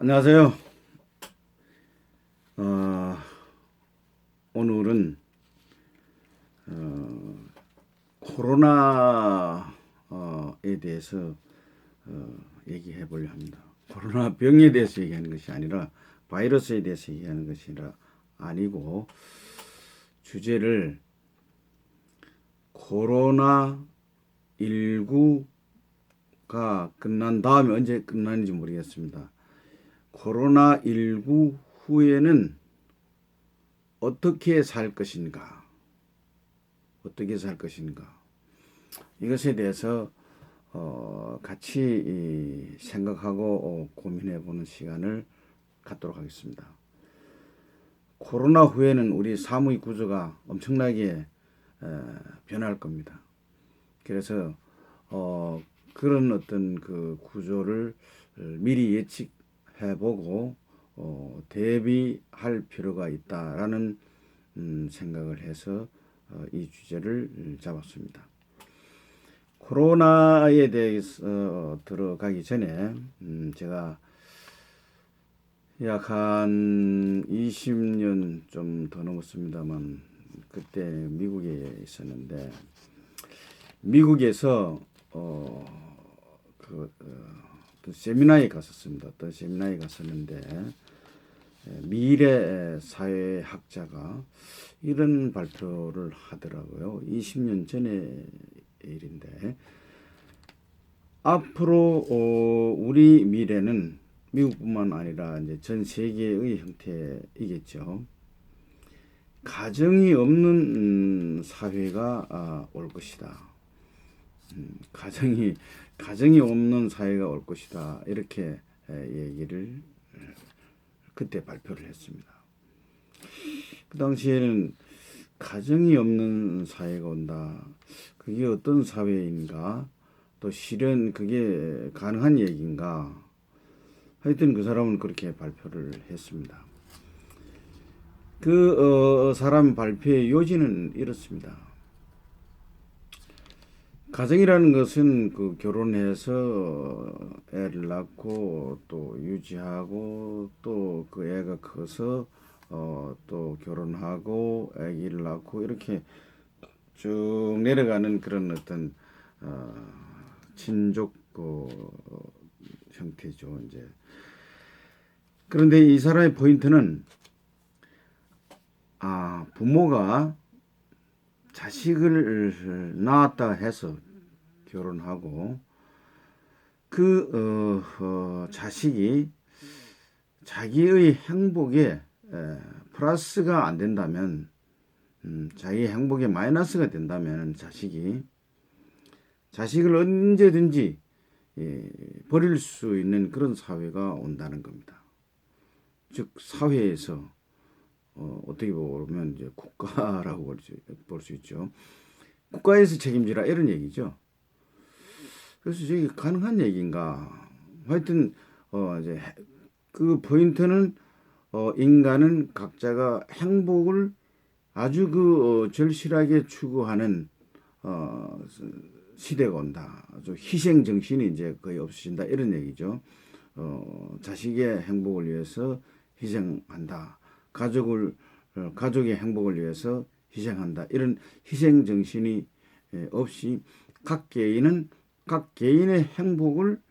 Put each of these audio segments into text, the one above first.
안녕하세요. 어, 오늘은 코로나에 대해서 얘기해 보려 합니다. 코로나 병에 대해서 얘기하는 것이 아니라 바이러스에 대해서 얘기하는 것이 아니고 주제를 코로나 19가 끝난 다음에 언제 끝나는지 모르겠습니다. 코로나 19 후에는 어떻게 살 것인가? 어떻게 살 것인가? 이것에 대해서 같이 생각하고 고민해 보는 시간을 갖도록 하겠습니다. 코로나 후에는 우리 사무의 구조가 엄청나게 변할 겁니다. 그래서 그런 어떤 그 구조를 미리 예측해보고 대비할 필요가 있다라는 생각을 해서 이 주제를 잡았습니다. 코로나에 대해서 들어가기 전에 제가 약 한 20년 좀 더 넘었습니다만 그때 미국에 있었는데 미국에서 어떤 세미나에 갔었습니다. 어떤 세미나에 갔었는데 미래 사회학자가 이런 발표를 하더라고요. 20년 전의 일인데 앞으로 우리 미래는 미국뿐만 아니라 이제 전 세계의 형태이겠죠. 가정이 없는 사회가 올 것이다. 가정이 없는 사회가 올 것이다. 이렇게 얘기를 그때 발표를 했습니다. 그 당시에는 가정이 없는 사회가 온다. 그게 어떤 사회인가? 또 실은 그게 가능한 얘기인가? 하여튼 그 사람은 그렇게 발표를 했습니다. 그 사람 발표의 요지는 이렇습니다. 가정이라는 것은 그 결혼해서 애를 낳고 또 유지하고 또 그 애가 커서 또 결혼하고 아기를 낳고 이렇게 쭉 내려가는 그런 어떤 친족 형태죠. 이제 그런데 이 사람의 포인트는 부모가 자식을 낳았다 해서 결혼하고 그 자식이 자기의 행복에 플러스가 안 된다면 자기의 행복에 마이너스가 된다면 자식을 언제든지 버릴 수 있는 그런 사회가 온다는 겁니다. 즉 사회에서 어떻게 보면 이제 국가라고 볼 수 있죠. 국가에서 책임지라 이런 얘기죠. 그래서 저게 가능한 얘기인가? 하여튼 이제 그 포인트는 인간은 각자가 행복을 아주 절실하게 추구하는 시대가 온다. 아주 희생 정신이 이제 거의 없어진다 이런 얘기죠. 자식의 행복을 위해서 희생한다. 가족의 행복을 위해서 희생한다. 이런 희생 정신이 없이 각 개인의 행복을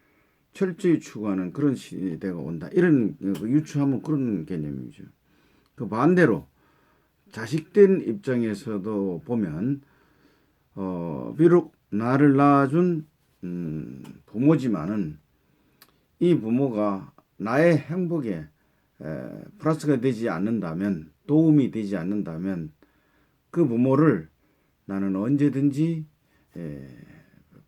철저히 추구하는 그런 시대가 온다. 이런 유추하면 그런 개념이죠. 그 반대로 자식된 입장에서도 보면 비록 나를 낳아준 부모지만은 이 부모가 나의 행복에 플러스가 되지 않는다면, 도움이 되지 않는다면 그 부모를 나는 언제든지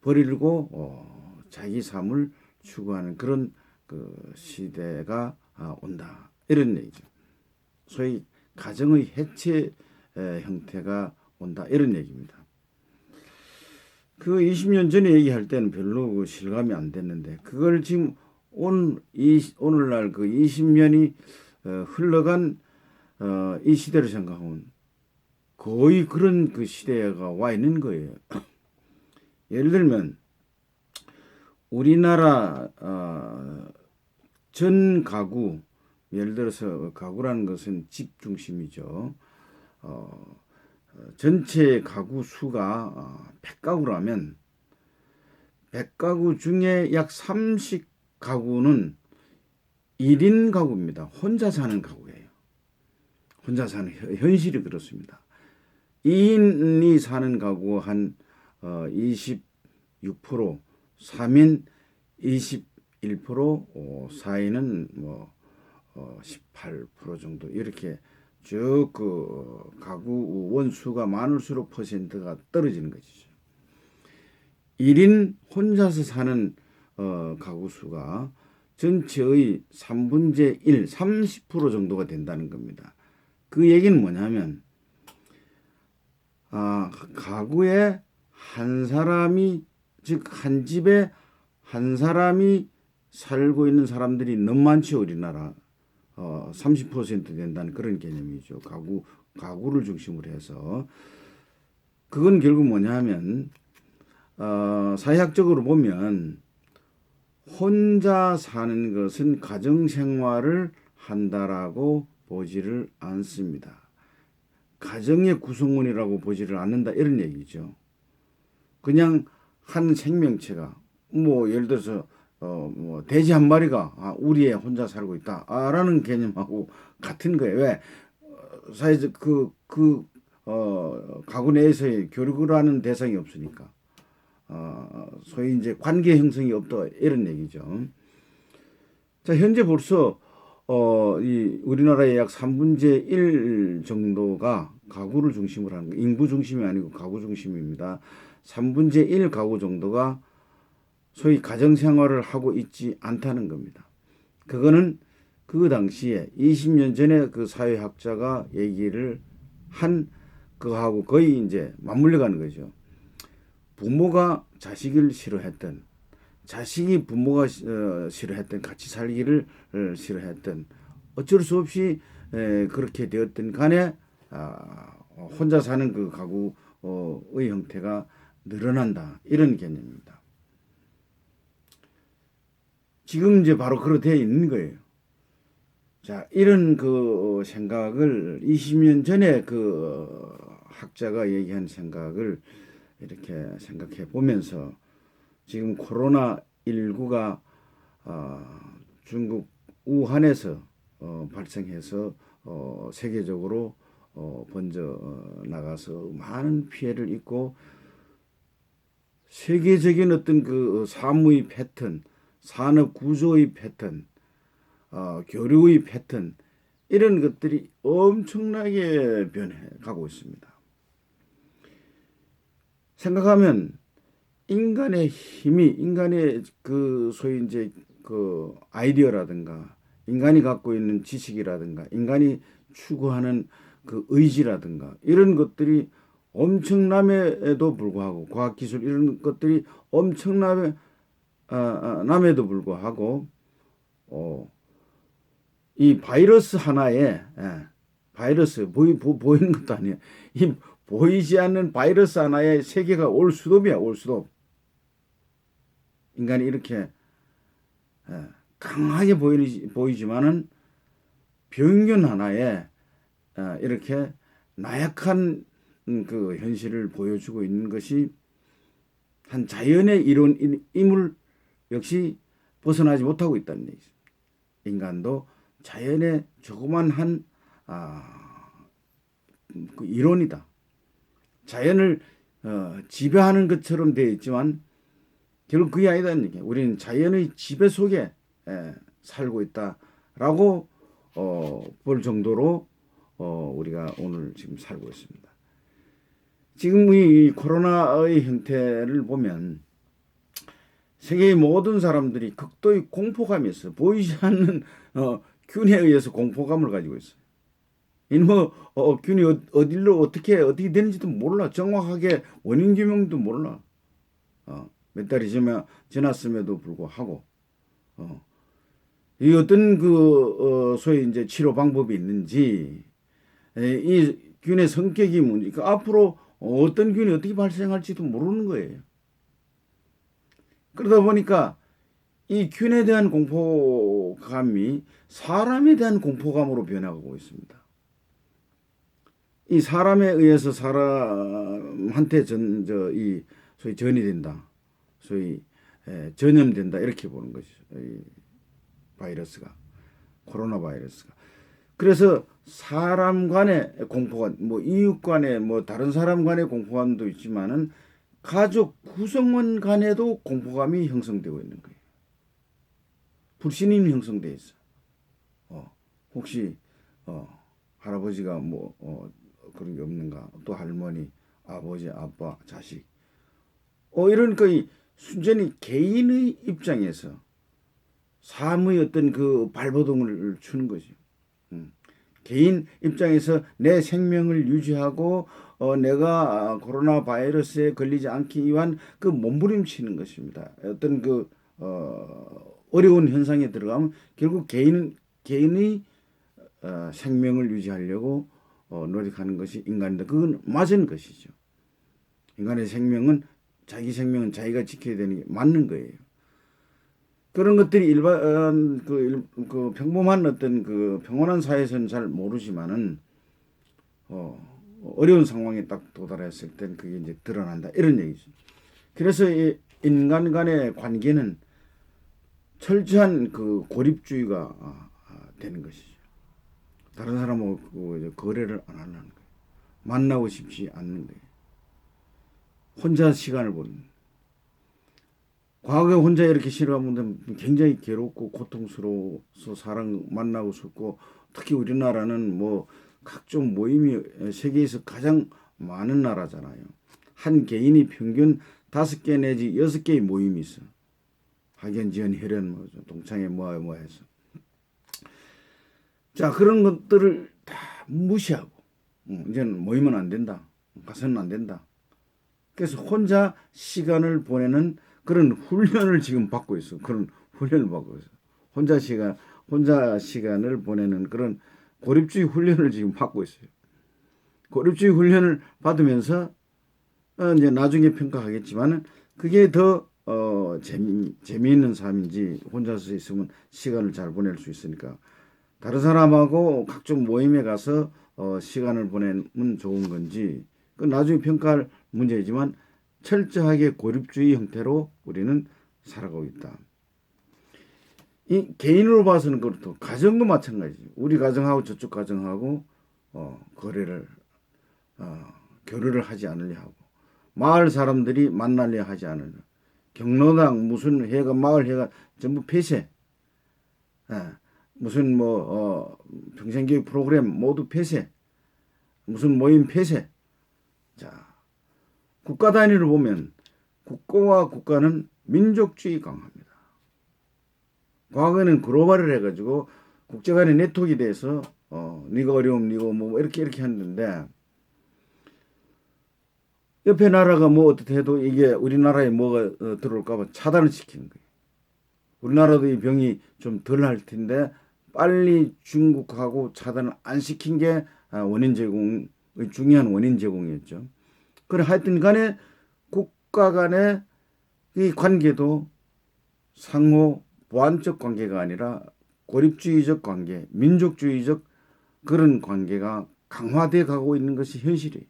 버리고 자기 삶을 추구하는 그런 그 시대가 온다. 이런 얘기죠. 소위 가정의 해체 형태가 온다. 이런 얘기입니다. 그 20년 전에 얘기할 때는 별로 실감이 안 됐는데 그걸 지금 오늘날 그 20년이 흘러간 이 시대를 생각하면 거의 그런 그 시대가 와 있는 거예요. 예를 들면 우리나라 전 가구, 예를 들어서 가구라는 것은 집 중심이죠. 전체 가구 수가 100가구라면 100가구 중에 약 30가구는 1인 가구입니다. 혼자 사는 가구예요. 혼자 사는 현실이 그렇습니다. 2인이 사는 가구 한 26%, 3인 21%, 4인은 뭐 18% 정도 이렇게 쭉 그 가구 원수가 많을수록 퍼센트가 떨어지는 것이죠. 1인 혼자서 사는 가구 수가 전체의 3분의 1, 30% 정도가 된다는 겁니다. 그 얘기는 뭐냐면 가구에 한 사람이, 즉 한 집에 한 사람이 살고 있는 사람들이 너무 많죠. 우리나라 30% 된다는 그런 개념이죠. 가구를 중심으로 해서. 그건 결국 뭐냐면 사회학적으로 보면 혼자 사는 것은 가정생활을 한다라고 보지를 않습니다. 가정의 구성원이라고 보지를 않는다 이런 얘기죠. 그냥 한 생명체가 뭐 예를 들어서 뭐 돼지 한 마리가 우리에 혼자 살고 있다라는 개념하고 같은 거예요. 왜 사회적 가구 내에서의 교류를 하는 대상이 없으니까 소위 이제 관계 형성이 없다 이런 얘기죠. 자, 현재 벌써 이 우리나라의 약 3분의 1 정도가 가구를 중심으로 하는 거, 인구 중심이 아니고 가구 중심입니다. 3분의 1 가구 정도가 소위 가정생활을 하고 있지 않다는 겁니다. 그거는 그 당시에 20년 전에 그 사회학자가 얘기를 한 그거하고 거의 이제 맞물려 가는 거죠. 부모가 자식을 싫어했던, 자식이 부모가 싫어했던, 같이 살기를 싫어했던, 어쩔 수 없이 그렇게 되었던 간에 혼자 사는 그 가구의 형태가 늘어난다 이런 개념입니다. 지금 이제 바로 그렇게 되어 있는 거예요. 자, 이런 그 생각을 20년 전에 그 학자가 얘기한 생각을 이렇게 생각해 보면서 지금 코로나19가 중국 우한에서 발생해서 세계적으로 번져 나가서 많은 피해를 입고 세계적인 어떤 그 사무의 패턴, 산업 구조의 패턴, 교류의 패턴 이런 것들이 엄청나게 변해가고 있습니다. 생각하면 인간의 힘이, 인간의 그 소위 이제 그 아이디어라든가 인간이 갖고 있는 지식이라든가 인간이 추구하는 그 의지라든가 이런 것들이 엄청남에도 불구하고 과학기술 이런 것들이 엄청남에도 불구하고 이 바이러스 하나에 바이러스 보이는 것도 아니에요. 이 보이지 않는 바이러스 하나에 세계가 올 수도이야, 올 수도. 인간이 이렇게 강하게 보이지만은 병균 하나에 이렇게 나약한 그 현실을 보여주고 있는 것이 한 자연의 이론임을 역시 벗어나지 못하고 있다는 얘기죠. 인간도 자연의 조그만 한 그 이론이다. 자연을 지배하는 것처럼 되어 있지만 결국 그게 아니다는 얘기예요. 우리는 자연의 지배 속에 살고 있다라고 볼 정도로 우리가 오늘 지금 살고 있습니다. 지금 이 코로나의 형태를 보면 세계의 모든 사람들이 극도의 공포감이 있어요. 보이지 않는 균에 의해서 공포감을 가지고 있어요. 뭐 균이 어디로 어떻게 되는지도 몰라. 정확하게 원인 규명도 몰라. 몇 달이 지났음에도 불구하고 이 어떤 그 소위 이제 치료 방법이 있는지 이 균의 성격이 뭔지 그 앞으로 어떤 균이 어떻게 발생할지도 모르는 거예요. 그러다 보니까 이 균에 대한 공포감이 사람에 대한 공포감으로 변하고 있습니다. 이 사람에 의해서 사람한테 이 소위 전이 된다, 소위 전염된다 이렇게 보는 것이죠. 이 바이러스가, 코로나 바이러스가. 그래서 사람 간의 공포감, 뭐 이웃 간의 뭐 다른 사람 간의 공포감도 있지만은 가족 구성원 간에도 공포감이 형성되고 있는 거예요. 불신이 형성돼 있어. 혹시 할아버지가 뭐 그런 게 없는가? 또 할머니, 아버지, 아빠, 자식. 이런 거의 순전히 개인의 입장에서 삶의 어떤 그 발버둥을 추는 거죠. 개인 입장에서 내 생명을 유지하고 내가 코로나 바이러스에 걸리지 않기 위한 그 몸부림치는 것입니다. 어떤 그 어려운 현상에 들어가면 결국 개인의 생명을 유지하려고 노력하는 것이 인간인데 그건 맞은 것이죠. 인간의 생명은 자기 생명은 자기가 지켜야 되는 게 맞는 거예요. 그런 것들이 일반 그 평범한 어떤 그 평온한 사회에서는 잘 모르지만은 어려운 상황에 딱 도달했을 땐 그게 이제 드러난다 이런 얘기죠. 그래서 이 인간 간의 관계는 철저한 그 고립주의가 되는 것이죠. 다른 사람하고 거래를 안 하는 거예요. 만나고 싶지 않는 거예요. 혼자 시간을 보내는. 과거에 혼자 이렇게 싫어하면 굉장히 괴롭고 고통스러워서 사람 만나고 싶고 특히 우리나라는 뭐 각종 모임이 세계에서 가장 많은 나라잖아요. 한 개인이 평균 5개 내지 6개의 모임이 있어. 학연, 지연, 혈연, 뭐 동창회 뭐 해서. 자, 그런 것들을 다 무시하고 이제는 모이면 안 된다. 가서는 안 된다. 그래서 혼자 시간을 보내는 그런 훈련을 지금 받고 있어. 그런 훈련을 받고 있어. 혼자 시간을 보내는 그런 고립주의 훈련을 지금 받고 있어요. 고립주의 훈련을 받으면서 이제 나중에 평가하겠지만은 그게 더 재미있는 삶인지 혼자서 있으면 시간을 잘 보낼 수 있으니까 다른 사람하고 각종 모임에 가서 시간을 보내면 좋은 건지 그 나중에 평가할 문제이지만 철저하게 고립주의 형태로 우리는 살아가고 있다. 이 개인으로 봐서는 그렇고 가정도 마찬가지죠. 우리 가정하고 저쪽 가정하고 거래를 교류를 하지 않으려 하고 마을 사람들이 만나려 하지 않으려 경로당 무슨 회가 마을 회가 전부 폐쇄. 무슨 뭐 평생교육 프로그램 모두 폐쇄. 무슨 모임 폐쇄. 자, 국가 단위로 보면 국가와 국가는 민족주의 강화입니다. 과거에는 글로벌을 해가지고 국제 간의 네트워크에 대해서 네가 어려움 네가 뭐 이렇게 했는데 옆에 나라가 뭐 어떻게 해도 이게 우리나라에 뭐가 들어올까봐 차단을 시키는 거예요. 우리나라도 이 병이 좀 덜 할 텐데 빨리 중국하고 차단을 안 시킨 게 원인 제공의 중요한 원인 제공이었죠. 그래 하여튼 간에 국가 간의 이 관계도 상호 보완적 관계가 아니라 고립주의적 관계, 민족주의적 그런 관계가 강화돼 가고 있는 것이 현실이에요.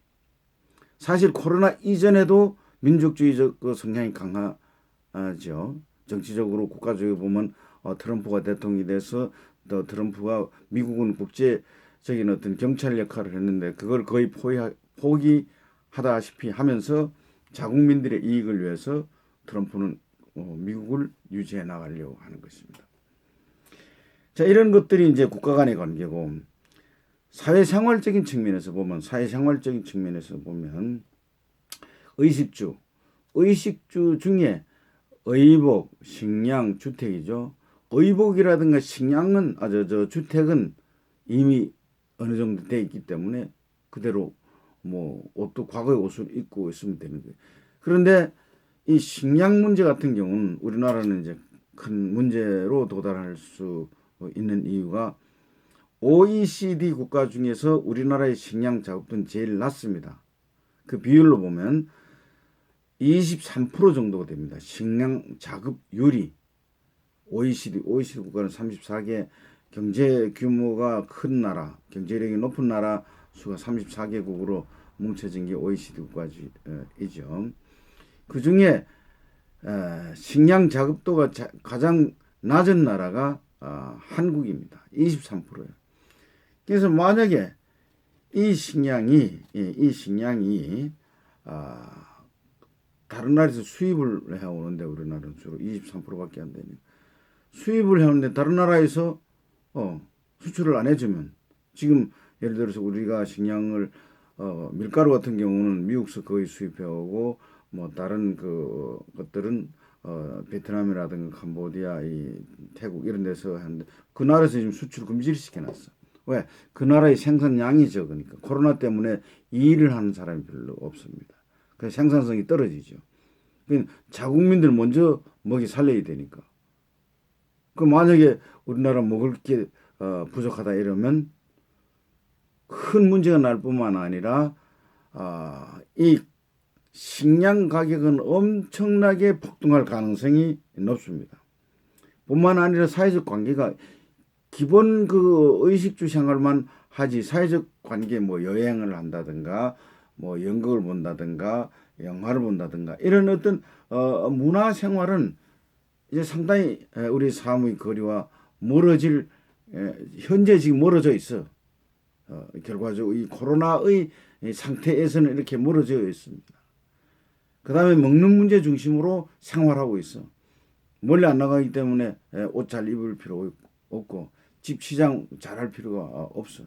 사실 코로나 이전에도 민족주의적 그 성향이 강하죠. 정치적으로 국가적으로 보면 트럼프가 대통령이 돼서 또 트럼프가 미국은 국제적인 어떤 경찰 역할을 했는데 그걸 거의 포기하다시피 하면서 자국민들의 이익을 위해서 트럼프는 미국을 유지해 나가려고 하는 것입니다. 자, 이런 것들이 이제 국가 간의 관계고 사회생활적인 측면에서 보면 의식주 중에 의복, 식량, 주택이죠. 의복이라든가 식량은 주택은 이미 어느 정도 돼 있기 때문에 그대로 뭐 옷도 과거의 옷을 입고 있으면 되는 거예요. 그런데 이 식량 문제 같은 경우는 우리나라는 이제 큰 문제로 도달할 수 있는 이유가 OECD 국가 중에서 우리나라의 식량 자급은 제일 낮습니다. 그 비율로 보면 23% 정도가 됩니다. 식량 자급률이. OECD 국가는 34개, 경제 규모가 큰 나라, 경제력이 높은 나라 수가 34개국으로 뭉쳐진 게 OECD 국가이죠. 그 중에 식량 자급도가 가장 낮은 나라가 한국입니다. 23%예요. 그래서 만약에 이 식량이 다른 나라에서 수입을 해오는데 우리나라는 주로 23%밖에 안 되니까 수입을 해오는데 다른 나라에서 수출을 안 해주면 지금 예를 들어서 우리가 식량을 밀가루 같은 경우는 미국서 거의 수입해오고 뭐 다른 그 것들은 베트남이라든가 캄보디아, 이 태국 이런 데서 하는데 그 나라에서 지금 수출 금지를 시켜놨어. 왜? 그 나라의 생산량이 적으니까. 코로나 때문에 이 일을 하는 사람이 별로 없습니다. 그래서 생산성이 떨어지죠. 자국민들 먼저 먹이 살려야 되니까. 그 만약에 우리나라 먹을 게 부족하다 이러면 큰 문제가 날 뿐만 아니라 이 식량 가격은 엄청나게 폭등할 가능성이 높습니다. 뿐만 아니라 사회적 관계가 기본 그 의식주 생활만 하지 사회적 관계 뭐 여행을 한다든가 뭐 연극을 본다든가 영화를 본다든가 이런 어떤 문화 생활은 이제 상당히 우리 삶의 거리와 멀어질 현재 지금 멀어져 있어. 결과적으로 이 코로나의 상태에서는 이렇게 멀어져 있습니다. 그 다음에 먹는 문제 중심으로 생활하고 있어. 멀리 안 나가기 때문에 옷 잘 입을 필요 없고 집 시장 잘할 필요가 없어.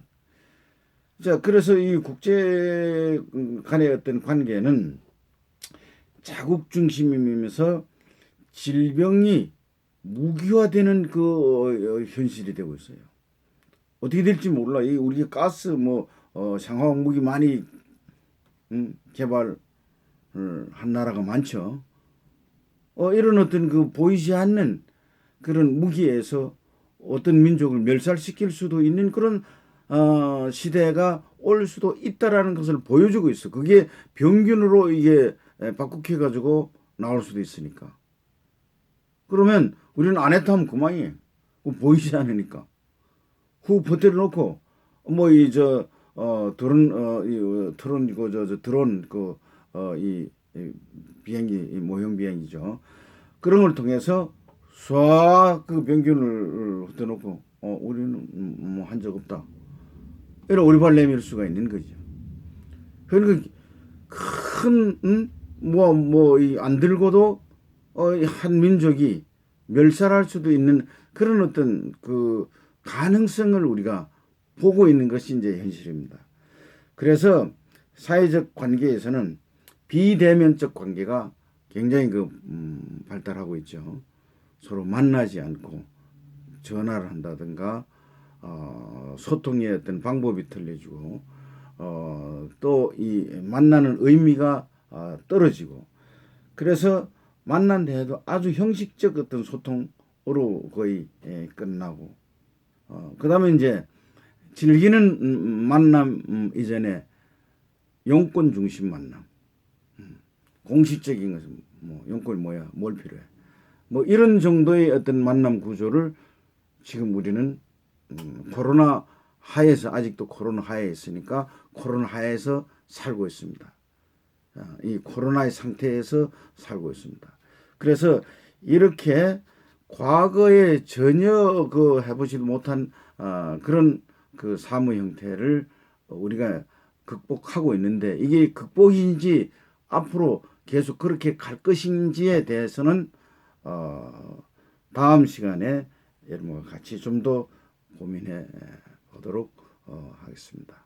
자, 그래서 이 국제 간의 어떤 관계는 자국 중심이면서 질병이 무기화되는 그 현실이 되고 있어요. 어떻게 될지 몰라. 이 우리 가스 뭐 생화학 무기 많이 개발을 한 나라가 많죠. 이런 어떤 그 보이지 않는 그런 무기에서 어떤 민족을 멸살시킬 수도 있는 그런 시대가 올 수도 있다라는 것을 보여주고 있어. 그게 병균으로 이게 바꾸해 가지고 나올 수도 있으니까. 그러면 우리는 안 했다 하면 그만이에요. 보이지 않으니까. 후 버텨 놓고 뭐 이 저 드론 이거 저 드론 이 비행기 이 모형 비행기죠. 그런 걸 통해서 쏴 그 병균을 흩어놓고 우리는 뭐 한 적 없다. 이런 오리발 내밀 수가 있는 거죠. 그러니까 큰 안 들고도 한 민족이 멸살할 수도 있는 그런 어떤 그 가능성을 우리가 보고 있는 것이 이제 현실입니다. 그래서 사회적 관계에서는 비대면적 관계가 굉장히 발달하고 있죠. 서로 만나지 않고 전화를 한다든가 소통의 어떤 방법이 틀려지고 또 이 만나는 의미가 떨어지고 그래서 만난다 해도 아주 형식적 어떤 소통으로 거의 끝나고 그 다음에 이제 즐기는 만남 이전에 용건 중심 만남 공식적인 것은 뭐 용건이 뭐야 뭘 필요해 뭐 이런 정도의 어떤 만남 구조를 지금 우리는 코로나 하에서 아직도 코로나 하에 있으니까 코로나 하에서 살고 있습니다. 이 코로나의 상태에서 살고 있습니다. 그래서 이렇게 과거에 전혀 해보지도 못한 그런 그 사무 형태를 우리가 극복하고 있는데 이게 극복인지 앞으로 계속 그렇게 갈 것인지에 대해서는 다음 시간에 여러분과 같이 좀 더 고민해 보도록 하겠습니다.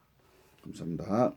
감사합니다.